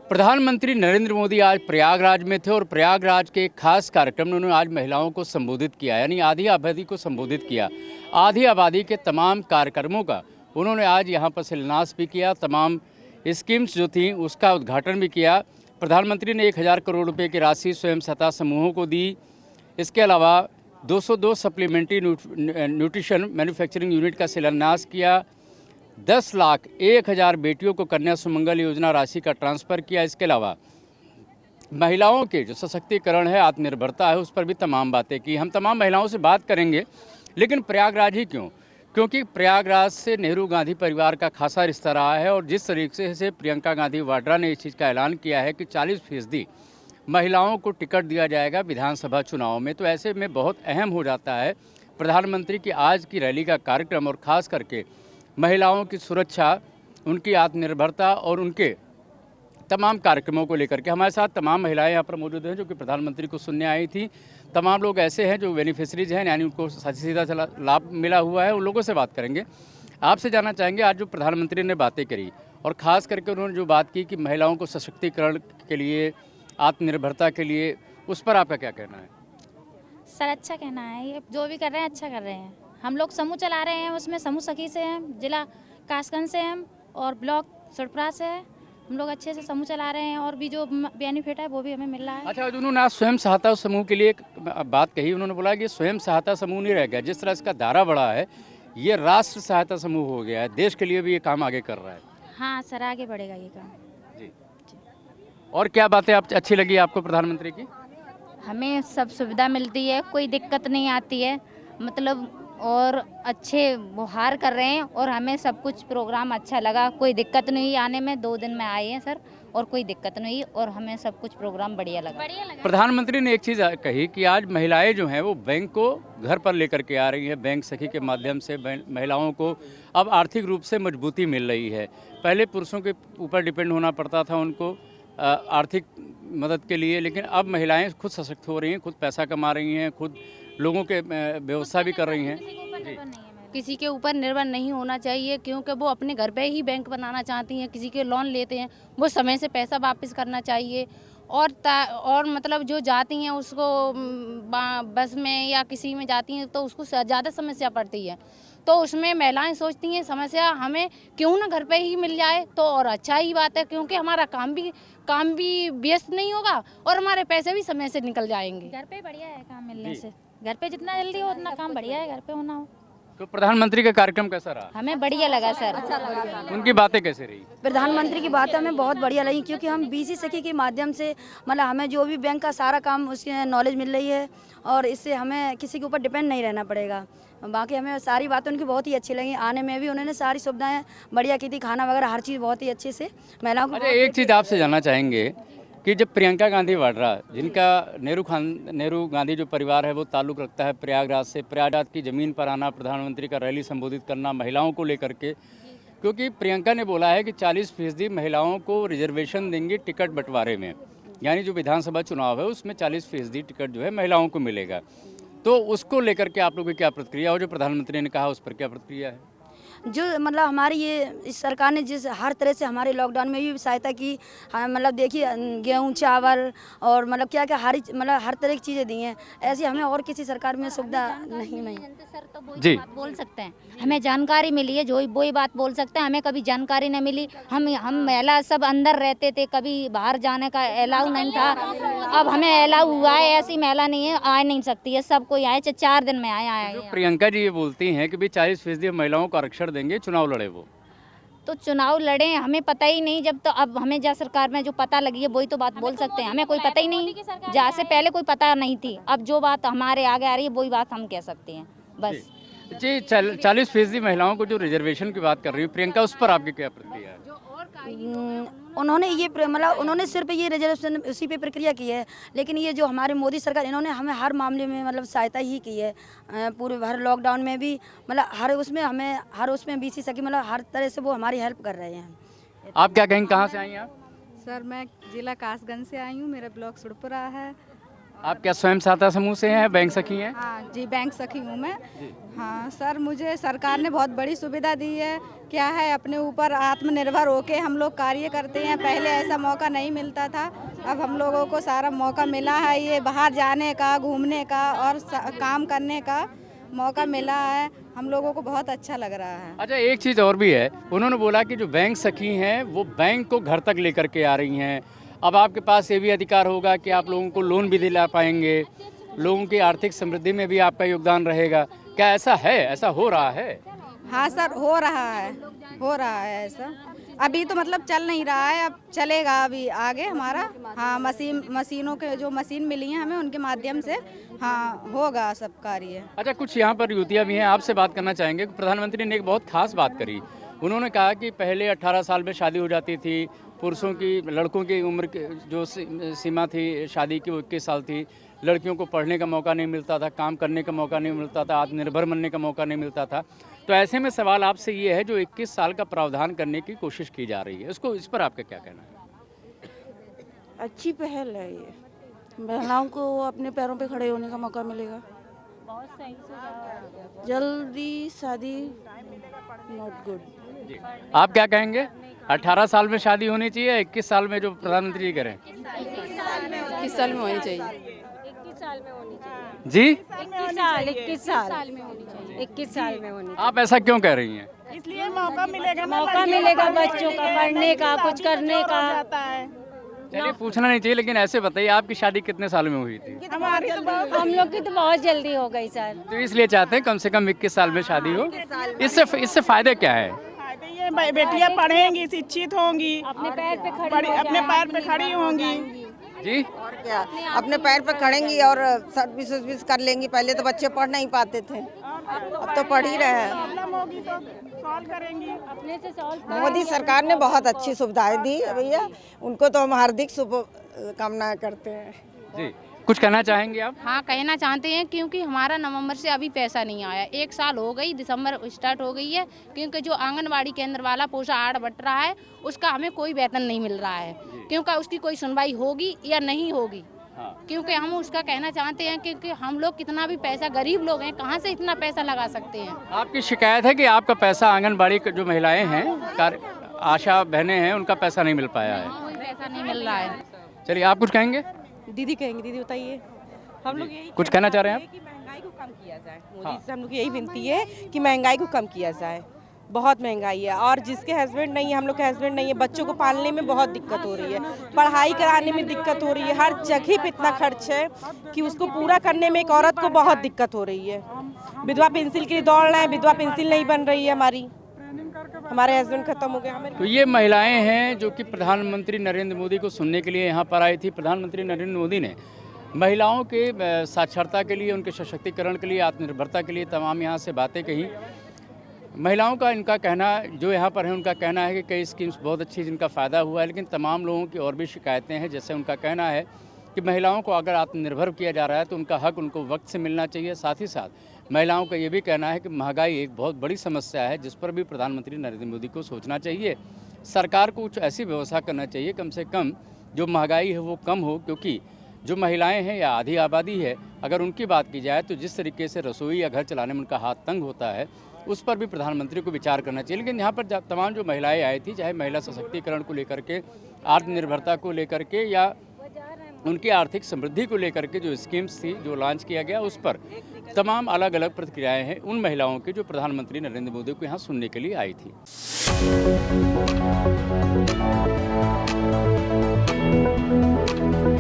प्रधानमंत्री नरेंद्र मोदी आज प्रयागराज में थे और प्रयागराज के एक खास कार्यक्रम में उन्होंने आज महिलाओं को संबोधित किया, यानी आधी आबादी को संबोधित किया। आधी आबादी के तमाम कार्यक्रमों का उन्होंने आज यहाँ पर शिलान्यास भी किया, तमाम स्कीम्स जो थी उसका उद्घाटन भी किया। प्रधानमंत्री ने 1000 करोड़ रुपये की राशि स्वयं सहायता समूहों को दी। इसके अलावा 202 सप्लीमेंट्री न्यूट्रिशन मैन्युफैक्चरिंग यूनिट का शिलान्यास किया। 10,01,000 बेटियों को कन्या सुमंगल योजना राशि का ट्रांसफ़र किया। इसके अलावा महिलाओं के जो सशक्तिकरण है, आत्मनिर्भरता है, उस पर भी तमाम बातें की। हम तमाम महिलाओं से बात करेंगे, लेकिन प्रयागराज ही क्यों? क्योंकि प्रयागराज से नेहरू गांधी परिवार का खासा रिश्ता रहा है और जिस तरीके से प्रियंका गांधी वाड्रा ने इस चीज़ का ऐलान किया है कि 40% महिलाओं को टिकट दिया जाएगा विधानसभा चुनाव में, तो ऐसे में बहुत अहम हो जाता है प्रधानमंत्री की आज की रैली का कार्यक्रम और ख़ास करके महिलाओं की सुरक्षा, उनकी आत्मनिर्भरता और उनके तमाम कार्यक्रमों को लेकर के। हमारे साथ तमाम महिलाएं यहाँ पर मौजूद हैं जो कि प्रधानमंत्री को सुनने आई थी। तमाम लोग ऐसे हैं जो बेनिफिशरीज हैं, यानी उनको सीधा लाभ मिला हुआ है, उन लोगों से बात करेंगे। आपसे जानना चाहेंगे आज जो प्रधानमंत्री ने बातें करी और ख़ास करके उन्होंने जो बात की कि महिलाओं को सशक्तिकरण के लिए, आत्मनिर्भरता के लिए, उस पर आपका क्या कहना है? सर अच्छा कहना है, ये जो भी कर रहे हैं अच्छा कर रहे हैं। हम लोग समूह चला रहे हैं, उसमें समूह सखी से हैं, जिला कासगंज से हैं और ब्लॉक सुरपरा से है। हम लोग अच्छे से समूह चला रहे हैं और भी जो बेनिफिट है वो भी हमें मिल रहा है। अच्छा, उन्होंने आज स्वयं सहायता समूह के लिए एक बात कही। उन्होंने बोला कि स्वयं सहायता समूह नहीं रह गया, जिस तरह इसका दायरा बढ़ा है ये राष्ट्र सहायता समूह हो गया है, देश के लिए भी ये काम आगे कर रहा है। हाँ सर, आगे बढ़ेगा ये काम। जी। और क्या बातें आप अच्छी लगी आपको प्रधानमंत्री की? हमें सब सुविधा मिलती है, कोई दिक्कत नहीं आती है, मतलब और अच्छे बुहार कर रहे हैं और हमें सब कुछ प्रोग्राम अच्छा लगा। कोई दिक्कत नहीं आने में, 2 दिन में आए हैं सर और कोई दिक्कत नहीं और हमें सब कुछ प्रोग्राम बढ़िया लगा। प्रधानमंत्री ने एक चीज़ कही कि आज महिलाएं जो हैं वो बैंक को घर पर लेकर के आ रही हैं। बैंक सखी के माध्यम से महिलाओं को अब आर्थिक रूप से मजबूती मिल रही है। पहले पुरुषों के ऊपर डिपेंड होना पड़ता था उनको आर्थिक मदद के लिए, लेकिन अब महिलाएं खुद सशक्त हो रही हैं, खुद पैसा कमा रही हैं, खुद लोगों के व्यवस्था भी कर रही हैं। किसी के ऊपर निर्भर नहीं होना चाहिए, क्योंकि वो अपने घर पे ही बैंक बनाना चाहती हैं। किसी के लोन लेते हैं वो समय से पैसा वापस करना चाहिए और मतलब जो जाती हैं उसको बस में या किसी में जाती हैं तो उसको ज़्यादा समस्या पड़ती है, तो उसमें महिलाएं सोचती हैं समस्या हमें क्यों ना घर पे ही मिल जाए तो और अच्छा ही बात है, क्योंकि हमारा काम भी व्यस्त नहीं होगा और हमारे पैसे भी समय से निकल जाएंगे। घर पे बढ़िया है काम मिलने से, घर पे जितना जल्दी हो उतना काम बढ़िया है, घर पे होना हो। तो प्रधानमंत्री का कार्यक्रम कैसा रहा? हमें बढ़िया लगा सर। अच्छा लगा। उनकी बातें कैसे रही? प्रधानमंत्री की बातें हमें बहुत बढ़िया लगी, क्योंकि हम बीसी सखी के माध्यम से मतलब हमें जो भी बैंक का सारा काम उसकी नॉलेज मिल रही है और इससे हमें किसी के ऊपर डिपेंड नहीं रहना पड़ेगा। बाकी हमें सारी बातें उनकी बहुत ही अच्छी लगी। आने में भी उन्होंने सारी सुविधाएं बढ़िया की थी, खाना वगैरह हर चीज़ बहुत ही अच्छे से महिलाओं को। अच्छा, एक चीज़ आपसे जानना चाहेंगे कि जब प्रियंका गांधी वाड्रा, जिनका नेहरू गांधी जो परिवार है वो ताल्लुक़ रखता है प्रयागराज से, प्रयागराज की ज़मीन पर आना, प्रधानमंत्री का रैली संबोधित करना महिलाओं को लेकर के, क्योंकि प्रियंका ने बोला है कि 40% महिलाओं को रिजर्वेशन देंगे टिकट बंटवारे में, यानी जो विधानसभा चुनाव है उसमें 40% टिकट जो है महिलाओं को मिलेगा। तो उसको लेकर के आप लोगों की क्या प्रतिक्रिया, और जो प्रधानमंत्री ने कहा उस पर क्या प्रतिक्रिया है? जो मतलब हमारी ये इस सरकार ने जिस हर तरह से हमारे लॉकडाउन में भी सहायता की, मतलब देखिए गेहूं, चावल और मतलब क्या क्या हर तरह की चीज़ें दी हैं, ऐसी हमें और किसी सरकार में सुविधा नहीं मिली। सर तो वही बात बोल सकते हैं, हमें जानकारी मिली है, जो वही बात बोल सकते हैं। हमें कभी जानकारी नहीं मिली, हम महिला सब अंदर रहते थे, कभी बाहर जाने का अलाउ नहीं था। अब हमें अलाउ हुआ है, ऐसी महिला नहीं है आ नहीं सकती है, सब कोई आए, 4 दिन में आए। प्रियंका जी ये बोलती हैं कि भाई 40% महिलाओं को आरक्षण देंगे, चुनाव लड़े वो। तो चुनाव लड़े, हमें पता ही नहीं, जब तो अब हमें जहाँ सरकार में जो पता लगी है वही तो बात बोल सकते हैं। हमें कोई पता ही नहीं, जहाँ से पहले कोई पता नहीं थी, अब जो बात हमारे आगे आ रही है वही बात हम कह सकते हैं बस। जी, 40% महिलाओं को जो रिजर्वेशन की बात कर रही है प्रियंका, उस पर आपकी क्या प्रतिक्रिया है? उन्होंने ये मतलब उन्होंने सिर्फ ये रिजर्वेशन उसी पे प्रक्रिया की है, लेकिन ये जो हमारे मोदी सरकार, इन्होंने हमें हर मामले में मतलब सहायता ही की है। पूरे हर लॉकडाउन में भी मतलब हर उसमें बीसी सखी मतलब हर तरह से वो हमारी हेल्प कर रहे हैं। आप क्या कहेंगे, कहाँ से आई हैं आप? सर मैं जिला कासगंज से आई हूँ, मेरा ब्लॉक सुरपुरा है आप क्या स्वयं सहायता समूह से हैं, बैंक सखी हैं? हाँ जी, बैंक सखी हूँ मैं। हाँ सर, मुझे सरकार ने बहुत बड़ी सुविधा दी है। क्या है, अपने ऊपर आत्मनिर्भर होके हम लोग कार्य करते हैं। पहले ऐसा मौका नहीं मिलता था, अब हम लोगों को सारा मौका मिला है। ये बाहर जाने का, घूमने का और काम करने का मौका मिला है। हम लोगों को बहुत अच्छा लग रहा है। अच्छा, एक चीज़ और भी है, उन्होंने बोला कि जो बैंक सखी हैं वो बैंक को घर तक लेकर के आ रही हैं। अब आपके पास ये भी अधिकार होगा कि आप लोगों को लोन भी दिला पाएंगे, लोगों की आर्थिक समृद्धि में भी आपका योगदान रहेगा। क्या ऐसा है, ऐसा हो रहा है? हाँ सर, हो रहा है ऐसा। अभी तो मतलब चल नहीं रहा है, अब चलेगा अभी आगे हमारा। हाँ, मशीनों के जो मशीन मिली हैं हमें, उनके माध्यम से हाँ होगा सब कार्य। अच्छा, कुछ यहाँ पर युवतियाँ भी हैं, आपसे बात करना चाहेंगे। प्रधानमंत्री ने एक बहुत खास बात करी। उन्होंने कहा कि पहले 18 साल में शादी हो जाती थी, पुरुषों की, लड़कों की उम्र जो सीमा थी शादी की वो 21 साल थी। लड़कियों को पढ़ने का मौका नहीं मिलता था, काम करने का मौका नहीं मिलता था, आत्मनिर्भर बनने का मौका नहीं मिलता था। तो ऐसे में सवाल आपसे ये है, जो 21 साल का प्रावधान करने की कोशिश की जा रही है, इसको, इस पर आपका क्या कहना है? अच्छी पहल है ये, महिलाओं को अपने पैरों पे खड़े होने का मौका मिलेगा। जल्दी शादी नॉट गुड। आप क्या कहेंगे? 18 साल में शादी होनी चाहिए या 21 साल में जो प्रधानमंत्री जी करें? 21 साल में होनी चाहिए। 21 साल में होनी चाहिए जी, 21 साल में होनी चाहिए 21 साल में होनी आप ऐसा क्यों कह रही हैं? इसलिए मौका मिलेगा बच्चों का पढ़ने का, कुछ करने का। चलिए, पूछना नहीं चाहिए, लेकिन ऐसे बताइए आपकी शादी कितने साल में हुई थी? हमारी तो हम लोग की तो बहुत जल्दी हो गई सर। तो इसलिए चाहते हैं कम से कम 21 साल में शादी हो। इससे फायदे क्या है? ये बेटियां पढ़ेंगी, शिक्षित होंगी, अपने पैर पे अपने पैर पे खड़ी होंगी। जी, और क्या, अपने पैर पर खड़ेंगी और सर्विस कर लेंगी। पहले तो बच्चे पढ़ नहीं पाते थे, अब तो पढ़ ही रहे हैं। प्रॉब्लम होगी तो सॉल्व करेंगी। अपने से सॉल्व मोदी सरकार ने बहुत अच्छी सुविधाएं दी है भैया, उनको तो हम हार्दिक शुभकामनाएं करते हैं। जी, कुछ कहना चाहेंगे आप? हाँ, कहना चाहते हैं, क्योंकि हमारा नवंबर से अभी पैसा नहीं आया। 1 साल हो गई, दिसंबर स्टार्ट हो गई है, क्योंकि जो आंगनबाड़ी केंद्र वाला पोषाहार बट रहा है उसका हमें कोई वेतन नहीं मिल रहा है, क्योंकि उसकी कोई सुनवाई होगी या नहीं होगी। क्योंकि हम उसका कहना चाहते हैं क्योंकि हम लोग कितना भी पैसा, गरीब लोग हैं, कहाँ से इतना पैसा लगा सकते हैं। आपकी शिकायत है कि आपका पैसा आंगनबाड़ी जो महिलाएं हैं, आशा बहनें हैं, उनका पैसा नहीं मिल पाया है। कोई पैसा नहीं मिल रहा है। चलिए, आप कुछ कहेंगे? दीदी कहेंगे, दीदी बताइए। हम लोग यही कुछ कहना चाह रहे हैं आप? कि महंगाई को कम किया जाए। मोदी से हम लोग यही विनती है कि महंगाई को कम किया जाए। बहुत महंगाई है, और जिसके हस्बैंड नहीं है, हम लोग के हस्बैंड नहीं है, बच्चों को पालने में बहुत दिक्कत हो रही है, पढ़ाई कराने में दिक्कत हो रही है, हर जगह पे इतना खर्च है कि उसको पूरा करने में एक औरत को बहुत दिक्कत हो रही है। विधवा पेंसिल के लिए दौड़ रहे हैं, विधवा पेंसिल नहीं बन रही है हमारे हस्बैंड खत्म हो गए। तो ये महिलाएं हैं जो कि प्रधानमंत्री नरेंद्र मोदी को सुनने के लिए यहाँ पर आई थी। प्रधानमंत्री नरेंद्र मोदी ने महिलाओं के साक्षरता के लिए, उनके सशक्तिकरण के लिए, आत्मनिर्भरता के लिए तमाम यहाँ से बातें कही। महिलाओं का, इनका कहना, जो यहाँ पर है उनका कहना है कि कई स्कीम्स बहुत अच्छी जिनका फ़ायदा हुआ है, लेकिन तमाम लोगों की और भी शिकायतें हैं। जैसे उनका कहना है कि महिलाओं को अगर आत्मनिर्भर किया जा रहा है तो उनका हक उनको वक्त से मिलना चाहिए। साथ ही साथ महिलाओं का ये भी कहना है कि महंगाई एक बहुत बड़ी समस्या है, जिस पर भी प्रधानमंत्री नरेंद्र मोदी को सोचना चाहिए। सरकार को कुछ ऐसी व्यवस्था करना चाहिए, कम से कम जो महंगाई है वो कम हो, क्योंकि जो महिलाएं हैं या आधी आबादी है, अगर उनकी बात की जाए तो जिस तरीके से रसोई या घर चलाने में उनका हाथ तंग होता है, उस पर भी प्रधानमंत्री को विचार करना चाहिए। लेकिन यहाँ पर तमाम जो महिलाएं आई थी, चाहे महिला सशक्तिकरण को लेकर के, आत्मनिर्भरता को लेकर के, या उनकी आर्थिक समृद्धि को लेकर के जो स्कीम्स थी, जो लॉन्च किया गया, उस पर तमाम अलग अलग प्रतिक्रियाएं हैं उन महिलाओं की जो प्रधानमंत्री नरेंद्र मोदी को यहाँ सुनने के लिए आई थी।